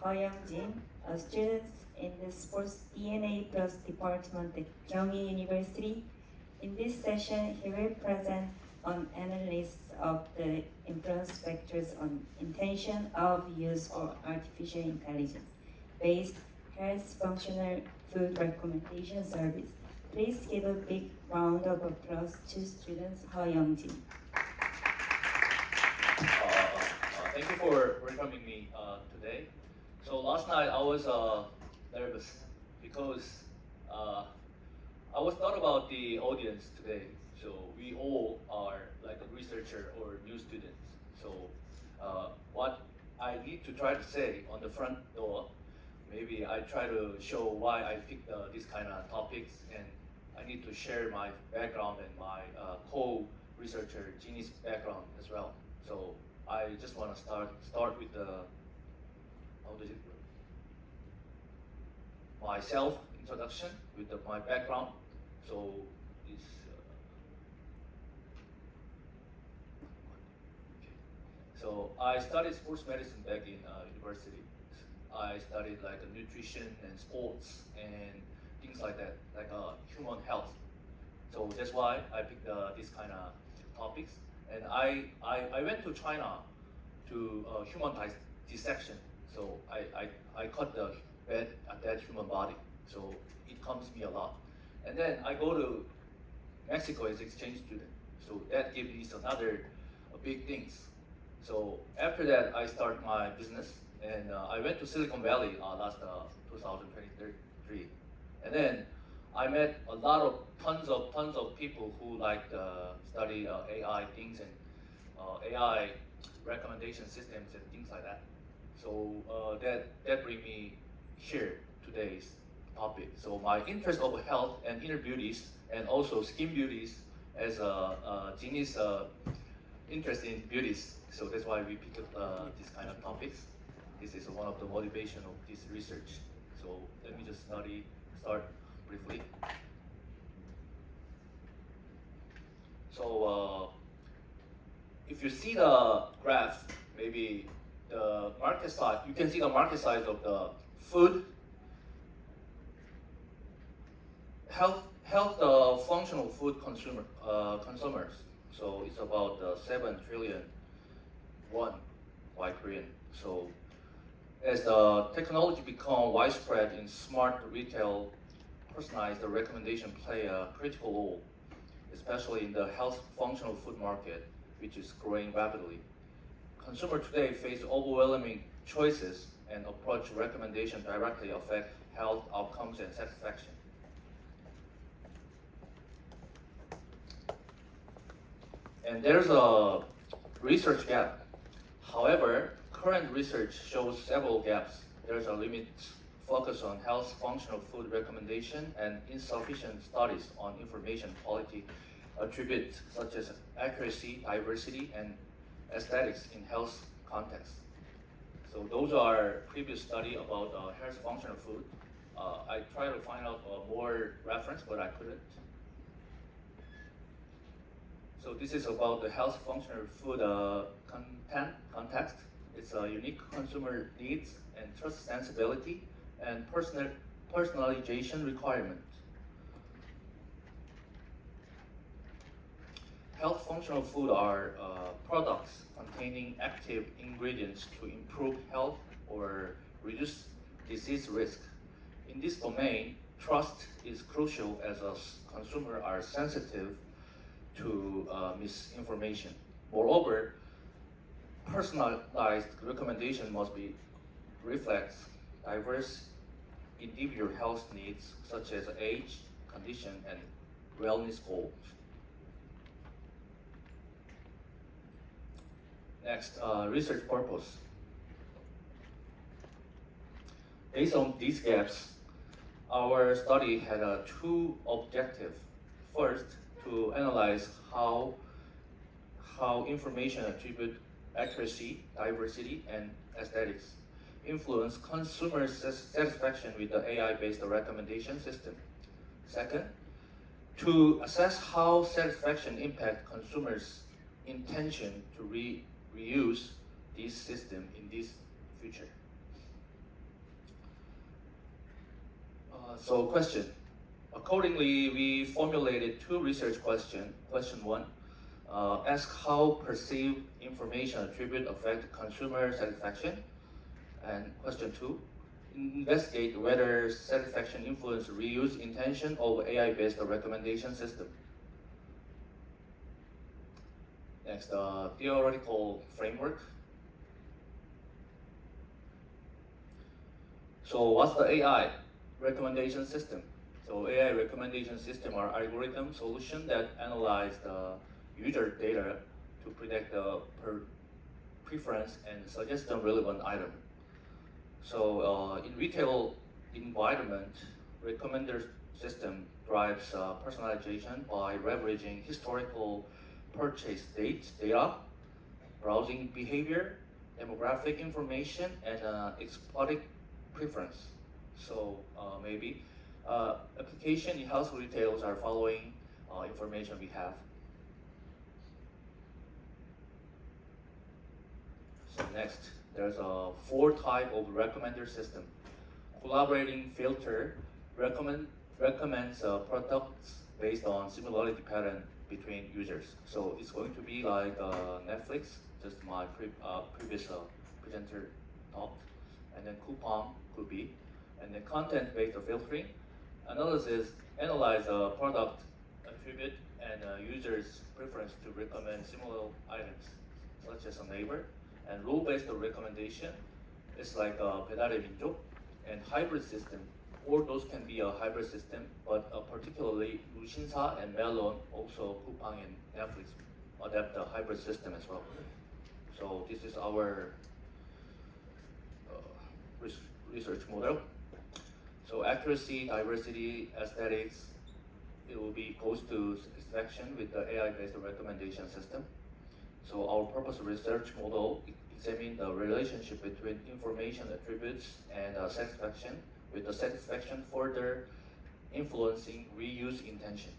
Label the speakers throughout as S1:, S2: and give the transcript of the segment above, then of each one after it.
S1: Ho Young-jin, a student in the Sports DNA Plus department at Gyeonggi University. In this session, he will present on analysis of the influence factors on intention of use for artificial intelligence based health functional food recommendation service. Please give a big round of applause to students Ho Young-jin.
S2: Thank you for welcoming me today. So last night I was nervous because I was thought about the audience today. So we all are like a researcher or new students. So what I need to try to say on the front door, maybe I try to show why I picked this kind of topics, and I need to share my background and my co-researcher Jeannie's background as well. So I just want to start with the my self introduction with my background. So this. So I studied sports medicine back in university. I studied like nutrition and sports and things like that, like human health. So that's why I picked this kind of topics. And I went to China to human dissection. So I cut the dead human body. So it comes me a lot. And then I go to Mexico as exchange student. So that gives me another big things. So after that, I start my business, and I went to Silicon Valley last 2023. And then I met a lot of tons of people who like study AI things and AI recommendation systems and things like that. So that bring me here today's topic. So my interest of health and inner beauties and also skin beauties as Jeannie's interest in beauties. So that's why we pick up this kind of topics. This is one of the motivation of this research. So let me just start briefly. So if you see the graph, maybe the market size, you can see the market size of the food, health functional food consumers. So it's about 7 trillion won by Korean. So as the technology become widespread in smart retail, personalized recommendation play a critical role, especially in the health functional food market, which is growing rapidly. Consumers today face overwhelming choices, and approach recommendation directly affect health outcomes and satisfaction. And there's a research gap. However, current research shows several gaps. There's a limited focus on health functional food recommendation and insufficient studies on information quality attributes such as accuracy, diversity, and aesthetics in health context. So those are previous study about health functional food. I tried to find out more reference, but I couldn't. So this is about the health functional food context. It's a unique consumer needs and trust sensibility and personalization requirement. Health functional food are products containing active ingredients to improve health or reduce disease risk. In this domain, trust is crucial as consumers are sensitive to misinformation. Moreover, personalized recommendation must be reflects diverse individual health needs such as age, condition, and wellness goals. Next, research purpose. Based on these gaps, our study had two objectives. First, to analyze how information attribute accuracy, diversity, and aesthetics influence consumer satisfaction with the AI-based recommendation system. Second, to assess how satisfaction impact consumers' intention to reuse this system in this future. So question. Accordingly, we formulated two research questions. Question one, ask how perceived information attribute affect consumer satisfaction. And question two, investigate whether satisfaction influence reuse intention of AI-based recommendation system. Next, theoretical framework. So what's the AI recommendation system? So AI recommendation system are algorithm solution that analyze the user data to predict the preference and suggest a relevant item. So in retail environment, recommender system drives personalization by leveraging historical purchase data, browsing behavior, demographic information, and exotic preference. So maybe application in health retails are following information we have. So next, there's a 4 type of recommender system. Collaborating filter recommends products based on similarity pattern between users. So it's going to be like Netflix, just my previous presenter talked, and then coupon could be, and then content-based filtering, analyze a product attribute and users' preference to recommend similar items, such as a neighbor, and rule-based recommendation is like 배달의 민족, and hybrid system. All those can be a hybrid system, but particularly Lusinsa and Melon, also Coupang and Netflix, adapt the hybrid system as well. So this is our research model. So accuracy, diversity, aesthetics, it will be goes to satisfaction with the AI-based recommendation system. So our purpose research model examine the relationship between information attributes and satisfaction, with the satisfaction further influencing reuse intention.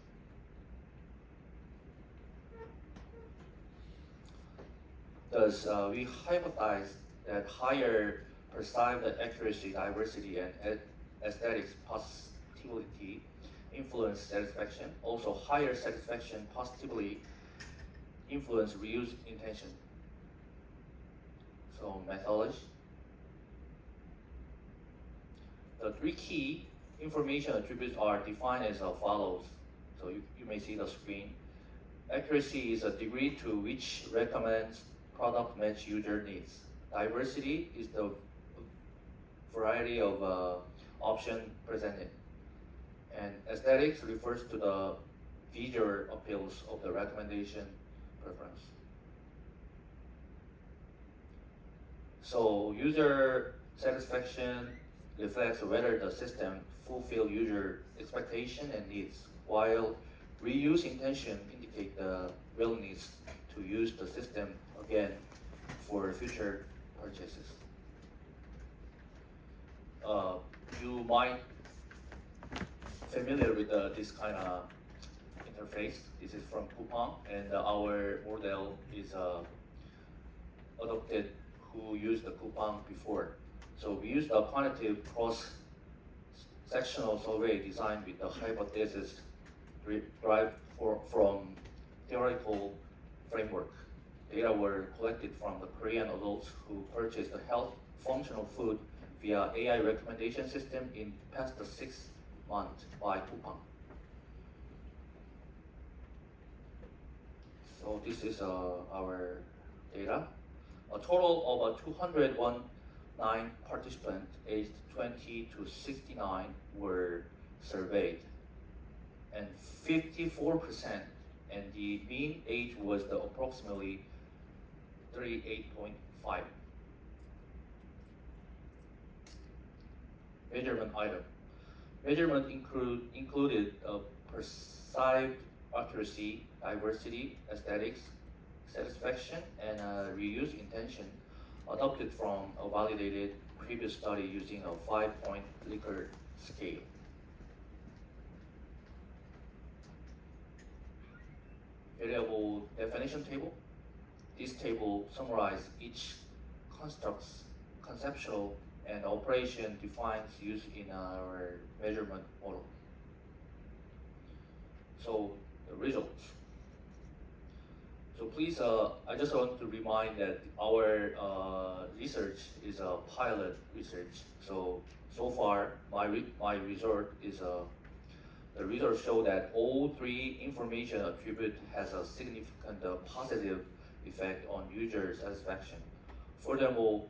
S2: Thus, we hypothesize that higher perceived accuracy, diversity, and aesthetics positivity influence satisfaction. Also, higher satisfaction positively influence reuse intention. So, methodology. The 3 key information attributes are defined as follows. So you may see the screen. Accuracy is a degree to which recommends product match user needs. Diversity is the variety of options presented. And aesthetics refers to the visual appeals of the recommendation preference. So user satisfaction reflects whether the system fulfills user expectation and needs, while reuse intention indicate the willingness to use the system again for future purchases. You might familiar with this kind of interface. This is from Coupang, and our model is adopted who used the Coupang before. So we used a quantitative cross-sectional survey designed with the hypothesis derived from theoretical framework. Data were collected from the Korean adults who purchased the health functional food via AI recommendation system in past 6 months by Coupang. So this is our data. A total of 209 participants aged 20 to 69 were surveyed, and 54%, and the mean age was approximately 38.5. Measurement item. Measurement included perceived accuracy, diversity, aesthetics, satisfaction, and reuse intention, adopted from a validated previous study using a 5-point Likert scale. Variable definition table. This table summarizes each construct's conceptual and operation defines use in our measurement model. So the results. So please, I just want to remind that our research is a pilot research. So far, my result is the results show that all three information attribute has a significant positive effect on user satisfaction. Furthermore,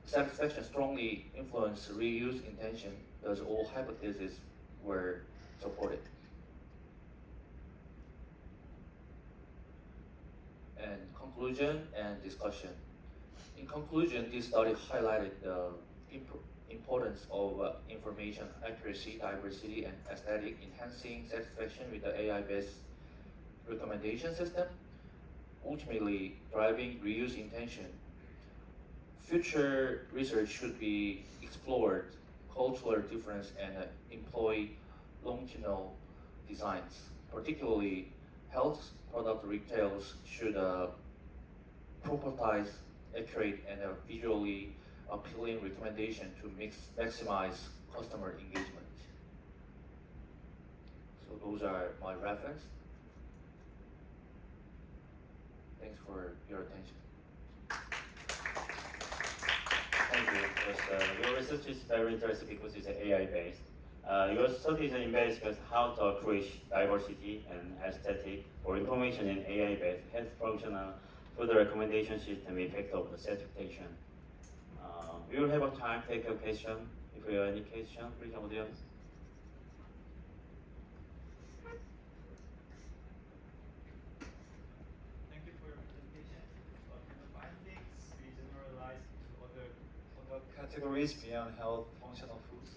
S2: satisfaction strongly influence reuse intention, thus all hypotheses were supported. And conclusion and discussion. In conclusion, this study highlighted the importance of information accuracy, diversity, and aesthetic, enhancing satisfaction with the AI-based recommendation system, ultimately driving reuse intention. Future research should be explored cultural difference and employ longitudinal designs. Particularly, health product retailers should prototype accurate and visually appealing recommendation to maximize customer engagement. So those are my reference. Thanks for your attention.
S3: Thank you. Because, your research is very interesting because it's AI based. Your study is investigates how to approach diversity and aesthetic or information in AI based health functional food recommendation system effect of the certification. We will have a time to take a question. If you have any question, please audience.
S4: Thank you for your presentation. What kind of findings we generalize to other categories beyond health functional foods?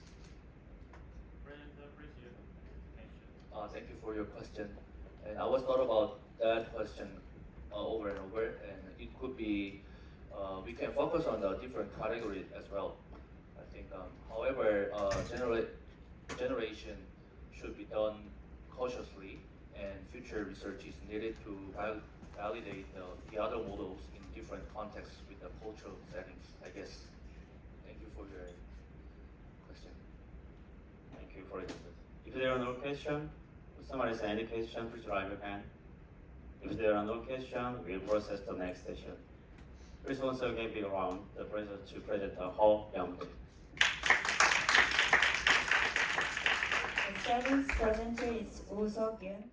S3: Presenter, please your presentation.
S2: Thank you for your question. And I was thought about that question over and over, and it could be we can focus on the different categories as well. I think, however, generation should be done cautiously, and future research is needed to validate the other models in different contexts with the cultural settings, I guess. Thank you for your question.
S3: Thank you for it. If there are no questions, someone has any question, please raise your hand. If there are no questions, we'll process the next session. Please once again be around the presenter to present Ho Young-tae.
S1: The seventh presenter is Woo Seok-yoon.